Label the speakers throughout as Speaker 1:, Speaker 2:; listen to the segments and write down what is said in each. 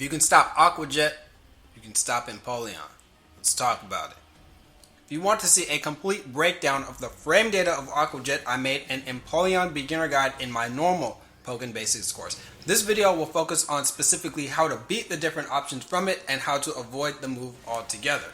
Speaker 1: If you can stop Aqua Jet, you can stop Empoleon. Let's talk about it. If you want to see a complete breakdown of the frame data of Aqua Jet, I made an Empoleon beginner guide in my normal Pokkén Basics course. This video will focus on specifically how to beat the different options from it and how to avoid the move altogether.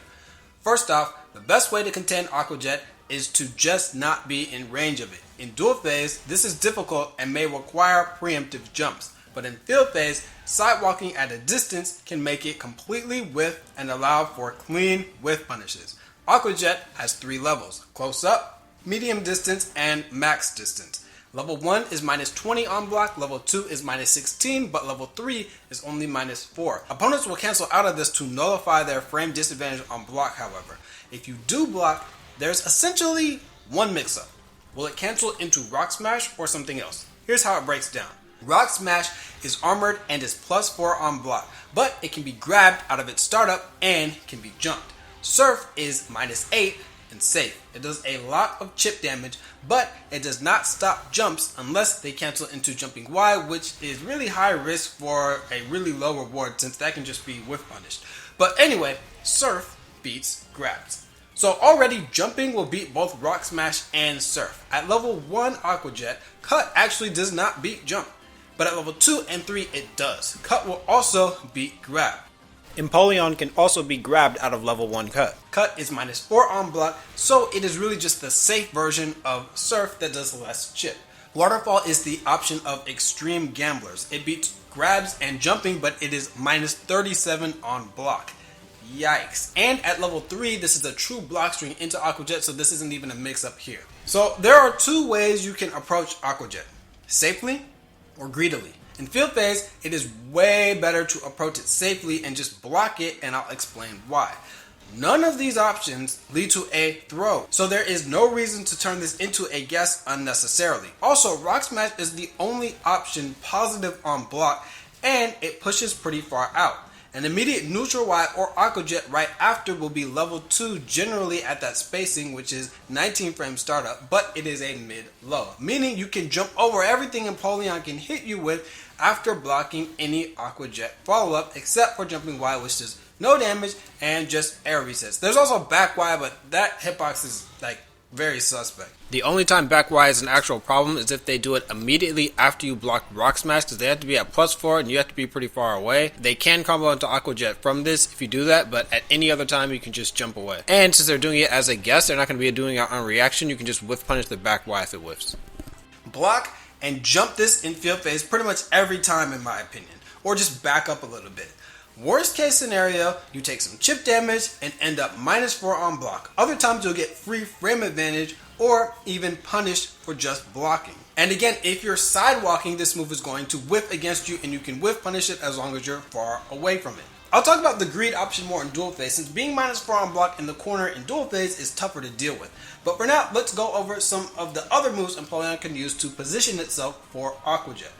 Speaker 1: First off, the best way to contain Aqua Jet is to just not be in range of it. In dual phase, this is difficult and may require preemptive jumps, but in field phase, sidewalking at a distance can make it completely whiff and allow for clean whiff punishes. Aqua Jet has 3 levels: close up, medium distance, and max distance. Level 1 is minus 20 on block, level 2 is minus 16, but level 3 is only minus 4. Opponents will cancel out of this to nullify their frame disadvantage on block, however. If you do block, there's essentially one mix-up. Will it cancel into Rock Smash or something else? Here's how it breaks down. Rock Smash is armored and is plus 4 on block, but it can be grabbed out of its startup and can be jumped. Surf is minus 8 and safe. It does a lot of chip damage, but it does not stop jumps unless they cancel into jumping Y, which is really high risk for a really low reward since that can just be whiff punished. But anyway, Surf beats grabs. So already jumping will beat both Rock Smash and Surf. At level 1 Aqua Jet, Cut actually does not beat jump, but at level 2 and 3 it does. Cut will also beat grab. Empoleon can also be grabbed out of level 1 Cut. Cut is minus 4 on block, so it is really just the safe version of Surf that does less chip. Waterfall is the option of extreme gamblers. It beats grabs and jumping, but it is minus 37 on block. Yikes. And at level 3, this is a true block string into Aqua Jet, so this isn't even a mix up here. So there are 2 ways you can approach Aqua Jet: safely or greedily. In field phase, it is way better to approach it safely and just block it, and I'll explain why. None of these options lead to a throw, so there is no reason to turn this into a guess unnecessarily. Also, Rock Smash is the only option positive on block, and it pushes pretty far out. An immediate neutral Y or Aqua Jet right after will be level 2, generally at that spacing, which is 19 frame startup, but it is a mid-low, meaning you can jump over everything Empoleon can hit you with after blocking any Aqua Jet follow-up, except for jumping Y, which does no damage and just air resets. There's also back Y, but that hitbox is like very suspect. The only time back Y is an actual problem is if they do it immediately after you block Rock Smash, because they have to be at plus 4 and you have to be pretty far away. They can combo into Aqua Jet from this if you do that, but at any other time you can just jump away. And since they're doing it as a guess, they're not going to be doing it on reaction. You can just whiff punish the back Y if it whiffs. Block and jump this in field phase pretty much every time, in my opinion, or just back up a little bit. Worst case scenario, you take some chip damage and end up minus 4 on block. Other times you'll get free frame advantage or even punished for just blocking. And again, if you're sidewalking, this move is going to whiff against you and you can whiff punish it as long as you're far away from it. I'll talk about the greed option more in dual phase, since being minus 4 on block in the corner in dual phase is tougher to deal with. But for now, let's go over some of the other moves Empoleon can use to position itself for Aqua Jet.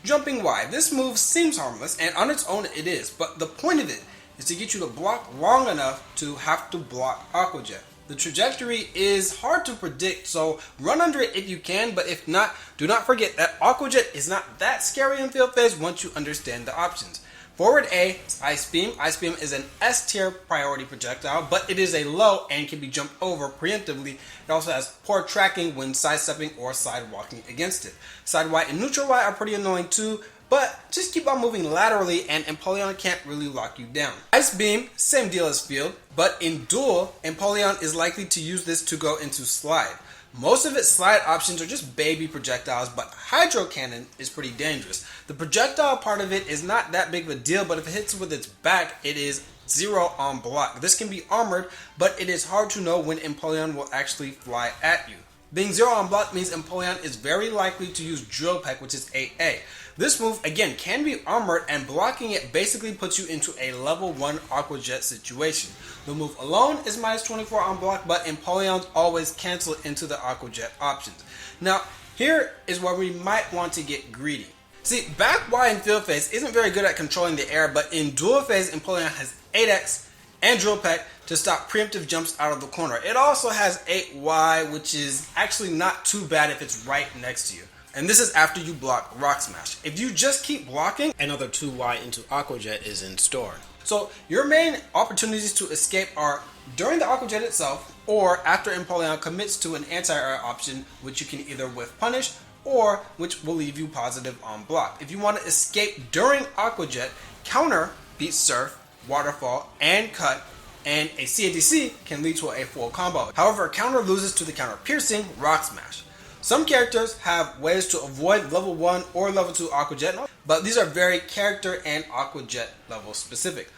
Speaker 1: Jumping Y. This move seems harmless, and on its own it is, but the point of it is to get you to block long enough to have to block Aqua Jet. The trajectory is hard to predict, so run under it if you can, but if not, do not forget that Aqua Jet is not that scary in field phase once you understand the options. Forward A is Ice Beam. Ice Beam is an S tier priority projectile, but it is a low and can be jumped over preemptively. It also has poor tracking when sidestepping or sidewalking against it. Side Y and neutral Y are pretty annoying too, but just keep on moving laterally and Empoleon can't really lock you down. Ice Beam, same deal as field, but in dual, Empoleon is likely to use this to go into slide. Most of its slide options are just baby projectiles, but Hydro Cannon is pretty dangerous. The projectile part of it is not that big of a deal, but if it hits with its back, it is 0 on block. This can be armored, but it is hard to know when Empoleon will actually fly at you. Being 0 on block means Empoleon is very likely to use Drill Peck, which is 8A. This move, again, can be armored, and blocking it basically puts you into a level 1 Aqua Jet situation. The move alone is minus 24 on block, but Empoleons always cancel into the Aqua Jet options. Now, here is where we might want to get greedy. See, back Y in field phase isn't very good at controlling the air, but in dual phase, Empoleon has 8X and Drill Peck to stop preemptive jumps out of the corner. It also has 8Y, which is actually not too bad if it's right next to you. And this is after you block Rock Smash. If you just keep blocking, another 2Y into Aqua Jet is in store. So your main opportunities to escape are during the Aqua Jet itself, or after Empoleon commits to an anti-air option, which you can either whiff punish, or which will leave you positive on block. If you want to escape during Aqua Jet, counter beats Surf, Waterfall, and Cut, and a CADC can lead to a full combo. However, counter loses to the counter piercing Rock Smash. Some characters have ways to avoid level 1 or level 2 Aqua Jet, but these are very character and Aqua Jet level specific.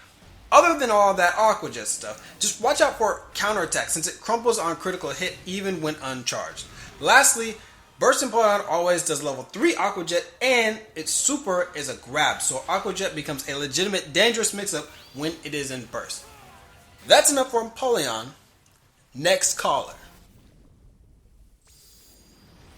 Speaker 1: Other than all that Aqua Jet stuff, just watch out for counterattack since it crumples on critical hit even when uncharged. Lastly, Burst Empoleon always does level 3 Aqua Jet, and its super is a grab, so Aqua Jet becomes a legitimate dangerous mix-up when it is in burst. That's enough for Empoleon. Next caller.